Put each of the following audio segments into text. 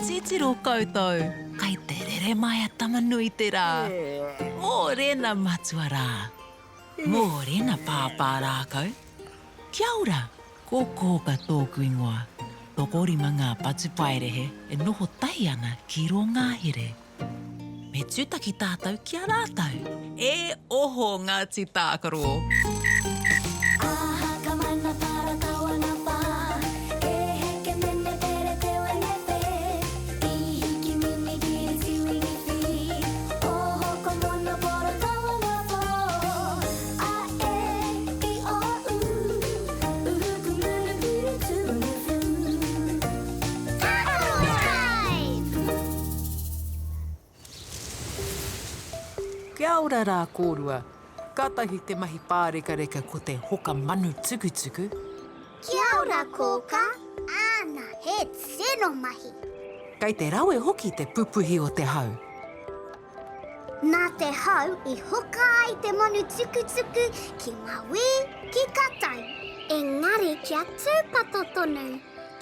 titiro koutou. Kai te rere mai a tamanui te rā. Mō rena matua rā. Mō rena Pāpā Rākau. Kia ora, ko Kōkā tōku ingoa. Toko Rima Ngāti Patupaiarehe e noho tai ana ki ro ngahere. Me tūtaki tātou kia rātou. E oho Ngāti Tākaro. Kia ora rā kōrua, kātahi te mahi pārekareka ko te hoka manu tukutuku. Kia ora Kōkā, āna he tino mahi. Kei te rawe hoki te pupuhi o te hau. Nā te hau I hoka ai te manu tukutuku ki maui ki katau. Engari kia tūpato tonu.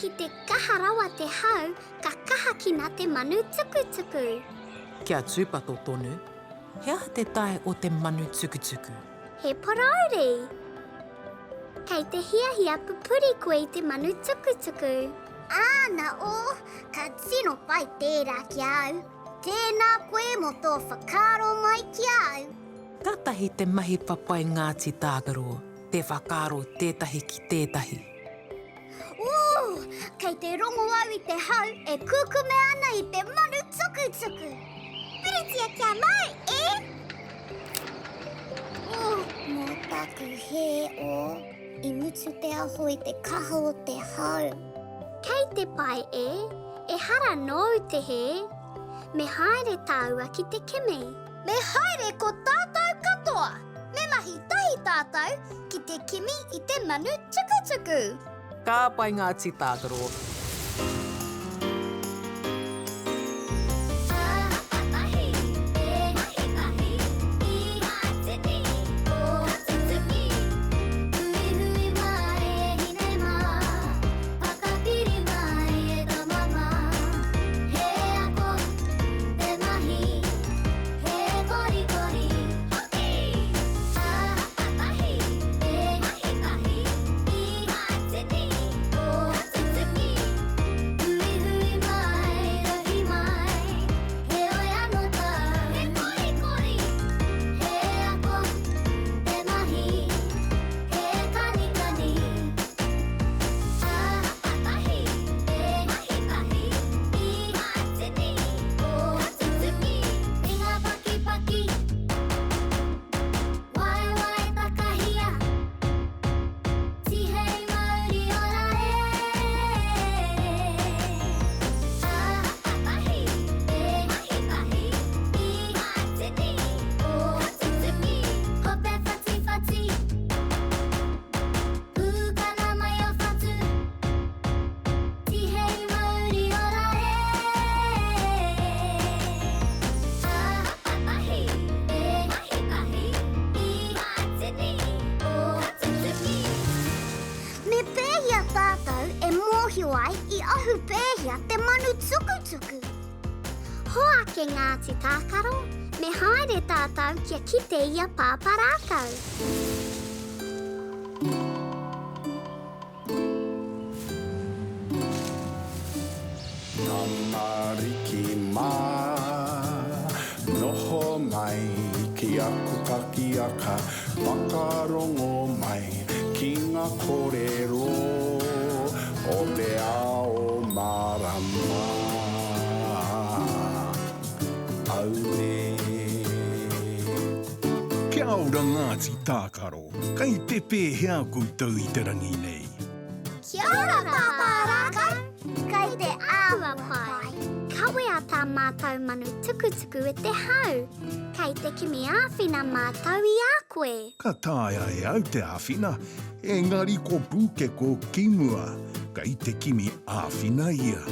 Ki te kaharawa te hau, ka kaha ki nā te manu tukutuku. Kia tūpato tonu. Hea te tae o te manu tukutuku. He parauri. Kei te hiahia pupuri koe I te manu tukutuku. Āna o, ka tino pai tērā ki au. Tēnā koe mo tō whakaro mai ki au. Kātahi te mahi papai Ngāti Tākaro, te whakaro tētahi ki tētahi. Kei te rongo au I te hau, e kukume ana I te manu tukutuku. Piritia kia mai, Mō taku he o, I mutu te aho I te kaha o te hau. Kei te pai e hara nou te he, me haere tāua ki te kimi. Me haere ko tātou katoa, me mahi tahi tātou ki te kimi I te manu tukutuku. Ka pai Ngāti Tākaro. I ahu pēhia te manu tukutuku. Hoa ke Ngāti Tākaro, me haere tātou kia kite ia Pāpā Rākau. Tamariki mā, noho mai, ki aku kaki aka, whakarongo mai, ki ngā kōrero, o te ao marama. Aure. Kia ora Ngāti Tākaro, kai te pēhea koutou I te rangi nei. Kia ora Pāpā Rākau, kai te awa pai. Kawe a tā mātou manu tukutuku e te hau, kai te kimi āwhina mātou I a koe. Ka tāia e au te āwhina, engari ko pūkeko kimua, kai te kimi āwhina ia.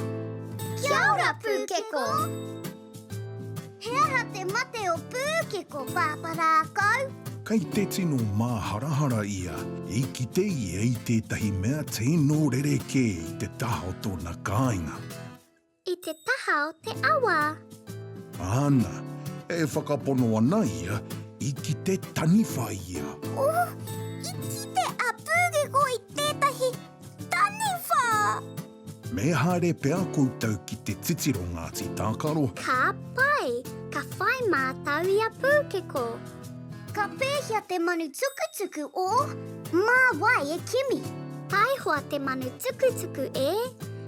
Kia ora pūkeko! He aha te mate o pūkeko, Pāpā Rākau. Kai te tino māharahara ia, I kite I ei tētahi mea tēnō rereke I te taha o tōna kāinga. I te taha o te awa. Ana, e whakapono ana ia I ki te Taniwha ia. Oh, I ki te apūgeko I tētahi Taniwha. Me haere pea koutou ki te titiro Ngāti Tākaro. Ka pai, ka whai mātou I a pūkeko. Ka pēhia te manu tukutuku o mā wai e kimi. Taihoa te manu tukutuku e,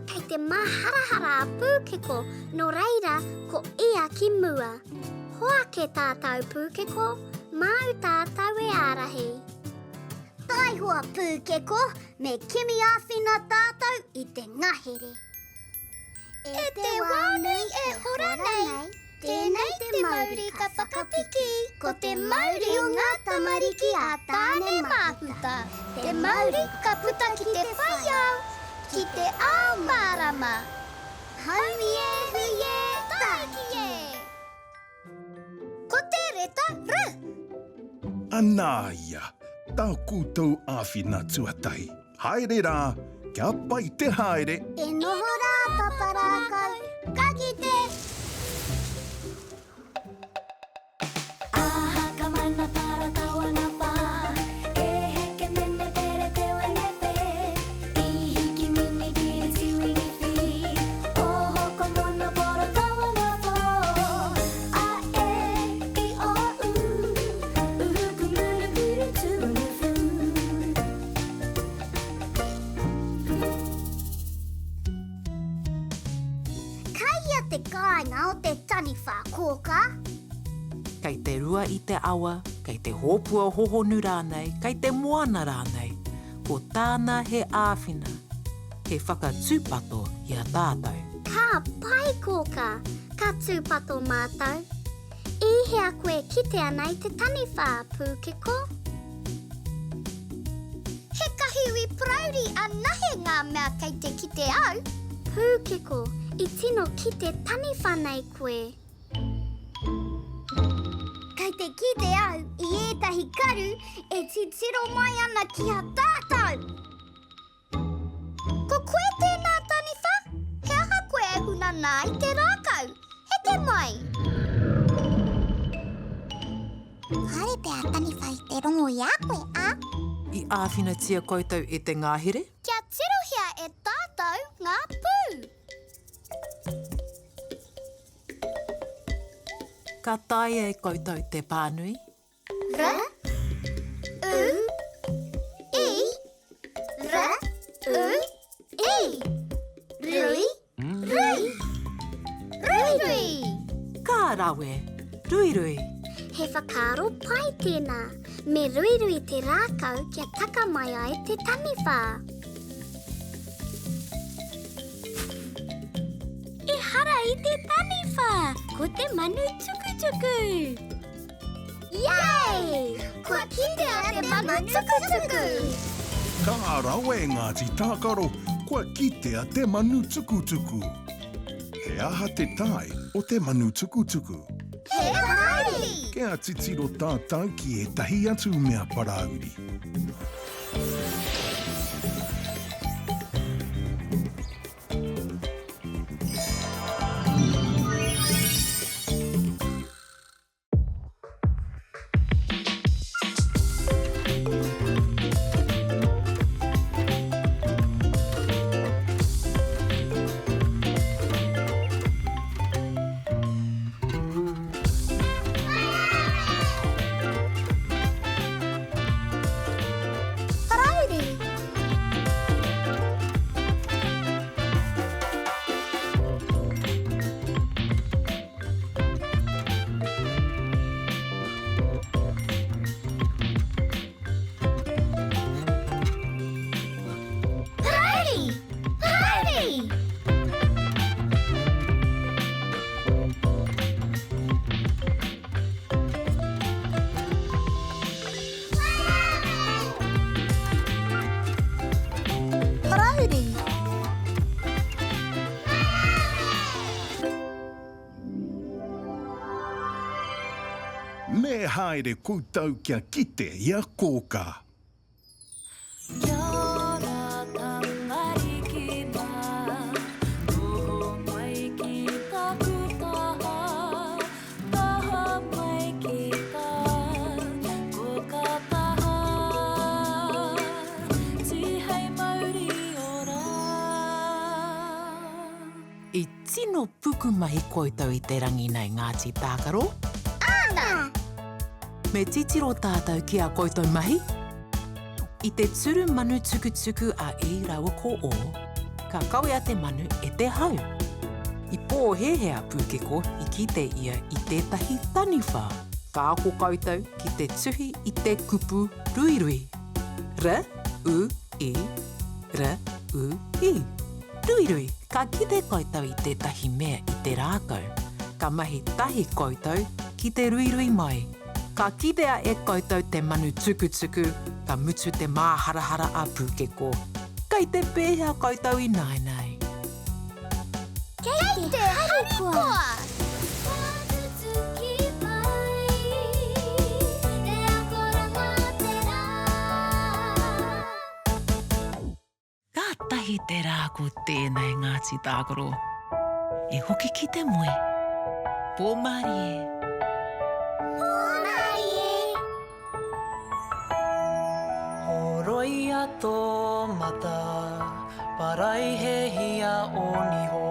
kei te maharahara a pūkeko, no reira ko ia ki mua. Hoa ke tātou pūkeko, mau tātou e ārahi. Taihoa pūkeko, me kimi āwhina tātou I te ngahere. E te wānui e hora nei, tēnei te Māori ka whakapiki, ko te Māori o ngā tamariki a tāne māhuta. Te Māori ka puta ki te whaiau, ki te ao mārama. Haumi e hui e tāki e. Ko te reta rū. Anā ia, tā koutou āwhina tuatahi. Haere rā, kia pai te haere. E noho rā, Pāpā Rākau, ka kite. Aha ka mana para taua ngā pā, e heke mene pere te wenepe. I hiki mini pire tiwini pi, o hoko mono poro taua ngā pō. A e, I o u, uhuku munu pire tunu fu. Kai ia te kāinga o te Taniwha, Kōkā. Kei te rua I te awa, kei te hōpua hohonu rānei, kei te moana rānei. Ko tāna he āwhina, he whakatūpato I a tātou. Ka pai Kōkā, ka tūpato mātou. I hea koe kite ana I te Taniwha pūkeko. He kahiwi prauri anahe ngā mea kei te kite au. Pūkeko, I tino ki te Taniwha nei koe. Kei te kite au I ētahi karu e titiro mai ana ki a tātou. Ko koe tēnā Taniwha? He aha koe e huna nā I te rākau. Heke mai. Haere pēr Taniwha I te rongo I a koe, a? I āwhina tia koutou e te ngahere, Kia tirohia e tātou ngā pū. ka taia e koutou te pānui. Ra, u, I, ra, u, I. Rui, rui, rui, rui. Ka rawe, rui rui. He whakaro pai tēnā, me rui rui te rākau kia taka mai ai te Taniwha. E hara I te Taniwha, ko te manu tukutuku. Yay! Ko kite a te manu tukutuku. Ka rawe Ngāti Tākaro, kua kite a te manu tukutuku. He aha te tai o te manu tukutuku. He haere! Kia titiro tātou ki ētahi atu mea parauri. Me haere koutou kia kite I a Kōkā. Kia ora, tangariki mā, noho mai ki I tino puku mahi koutou I te rangi nei Ngāti Tākaro. Me titiro tātou ki a koutou mahi. I te turu manu tukutuku a I rawa ko o, ka kawe a te manu e te hau. I pōhehea pūkeko I kite ia I tētahi Taniwha. Ka ako koutou ki te tuhi I te kupu ruirui. Ra, u, I, ra, u, I. Ruirui, ka kite koutou I tētahi mea I te rākau. Ka mahi tahi koutou ki te ruirui mai. Ka kitea e koutou te manu tukutuku, ka mutu te māharahara a pūkeko. Kei te pēhea koutou I nainai. Kei te harikoa! Tahi te rā ko tēnei Ngāti Tākaro. E hoki ki te moe. Pōmari e. Horoi a tō mata, parai he hia o niho.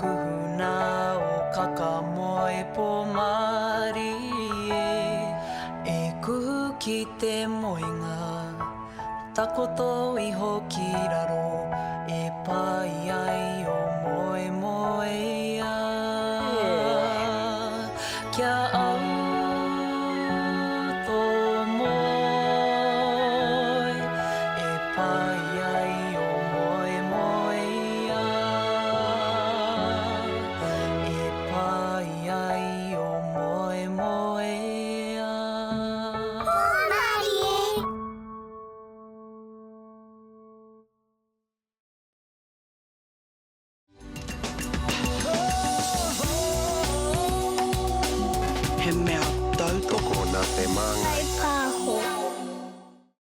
Kuhuna o kakamoe pōmari e. E kuhu ki te moenga. Takoto iho ki raro, e pai ai o moe moe a. Kia au tō moe, e pai ai o moe moe a. E pai ai o moe moe a. He mea tautoko nā te māngai.